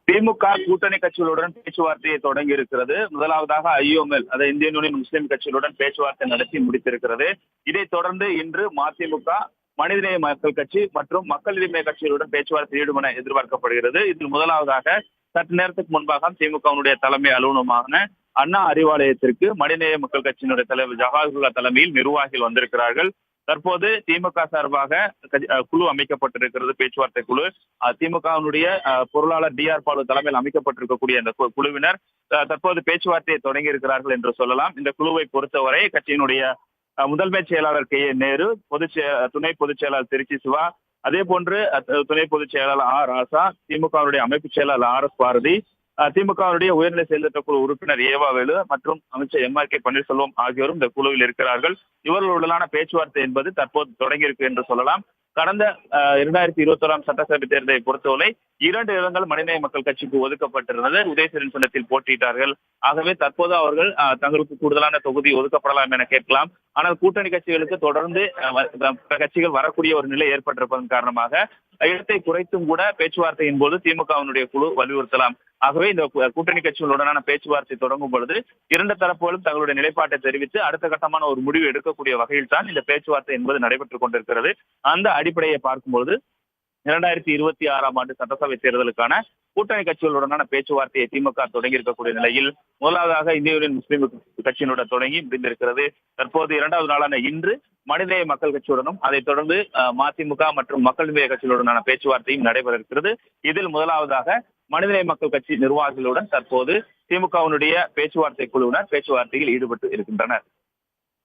திமுக கூட்டணி கட்சிகளுடன் பேச்சுவார்த்தையை தொடங்கி இருக்கிறது. முதலாவதாக ஐஓஎல், அதாவது இந்தியன் யூனியன் முஸ்லீம் கட்சிகளுடன் பேச்சுவார்த்தை நடத்தி முடித்திருக்கிறது. இதைத் தொடர்ந்து இன்று மதிமுக, மனிதநேய மக்கள் கட்சி மற்றும் மக்கள் உரிமை கட்சிகளுடன் பேச்சுவார்த்தை ஈடுபட எதிர்பார்க்கப்படுகிறது. இதில் முதலாவதாக சற்று நேரத்துக்கு முன்பாக திமுகவினுடைய தலைமை அலுவலகமான அண்ணா அறிவாலயத்திற்கு மனிதநேய மக்கள் கட்சியினுடைய தலைவர் ஜவாஹர்லா தலைமையில் நிர்வாகிகள் வந்திருக்கிறார்கள். தற்போது திமுக சார்பாக குழு அமைக்கப்பட்டிருக்கிறது, பேச்சுவார்த்தை குழு. திமுகவினுடைய பொருளாளர் DR பாலு தலைமையில் அமைக்கப்பட்டிருக்கக்கூடிய இந்த குழுவினர் தற்போது பேச்சுவார்த்தையை தொடங்கி இருக்கிறார்கள் என்று சொல்லலாம். இந்த குழுவை பொறுத்தவரை கட்சியினுடைய முதன்மை செயலாளர் KA நேரு, துணை பொதுச் செயலாளர் திருச்சி சிவா, அதே போன்று துணை பொதுச் செயலாளர் ராசா, திமுகவுடைய அமைப்பு செயலாளர் RS பாரதி, திமுகவுடைய உயர்நிலை செயல்திட்ட குழு உறுப்பினர் ஏவாவேலு மற்றும் அமைச்சர் MRK பன்னீர்செல்வம் ஆகியோரும் இந்த குழுவில் இருக்கிறார்கள். இவர்களுடனான பேச்சுவார்த்தை என்பது தற்போது தொடங்கியிருக்கு என்று சொல்லலாம். கடந்த 2021 சட்டசபை தேர்தலை பொறுத்தவரை 2 இடங்கள் மனிதநேய மக்கள் கட்சிக்கு ஒதுக்கப்பட்டிருந்தது. உதயசூரியன் சின்னத்தில் போட்டியிட்டார்கள். ஆகவே தற்போது அவர்கள் தங்களுக்கு கூடுதலான தொகுதி ஒதுக்கப்படலாம் என கேட்கலாம். ஆனால் கூட்டணி கட்சிகளுக்கு தொடர்ந்து கட்சிகள் வரக்கூடிய ஒரு நிலை ஏற்பட்டிருப்பதன் காரணமாக இடத்தை குறைத்தும் கூட பேச்சுவார்த்தையின் போது திமுகவினுடைய குழு வலியுறுத்தலாம். ஆகவே இந்த கூட்டணி கட்சிகளுடனான பேச்சுவார்த்தை தொடங்கும் பொழுது 2 தரப்புகளும் தங்களுடைய நிலைப்பாட்டை தெரிவித்து அடுத்த கட்டமான ஒரு முடிவு எடுக்கக்கூடிய வகையில் தான் இந்த பேச்சுவார்த்தை என்பது நடைபெற்றுக் கொண்டிருக்கிறது. அந்த அடிப்படையை பார்க்கும்போது 2026 ஆண்டு சட்டசபை தேர்தலுக்கான கூட்டணி கட்சிகளுடனான பேச்சுவார்த்தையை திமுக தொடங்கி இருக்கக்கூடிய நிலையில் முதலாவதாக இந்திய யூனியன் முஸ்லீம் கட்சியினுடன் தொடங்கி முடிந்திருக்கிறது. தற்போது 2வது நாளான இன்று மனிதநேய மக்கள் கட்சியுடனும், அதைத் தொடர்ந்து மதிமுக மற்றும் மக்கள் நீதிய கட்சிகளுடனான பேச்சுவார்த்தையும் நடைபெற இருக்கிறது. இதில் முதலாவதாக மனிதநேய மக்கள் கட்சி நிர்வாகிகளுடன் தற்போது திமுகவினுடைய பேச்சுவார்த்தை குழுவினர் பேச்சுவார்த்தையில் ஈடுபட்டு இருக்கின்றனர்.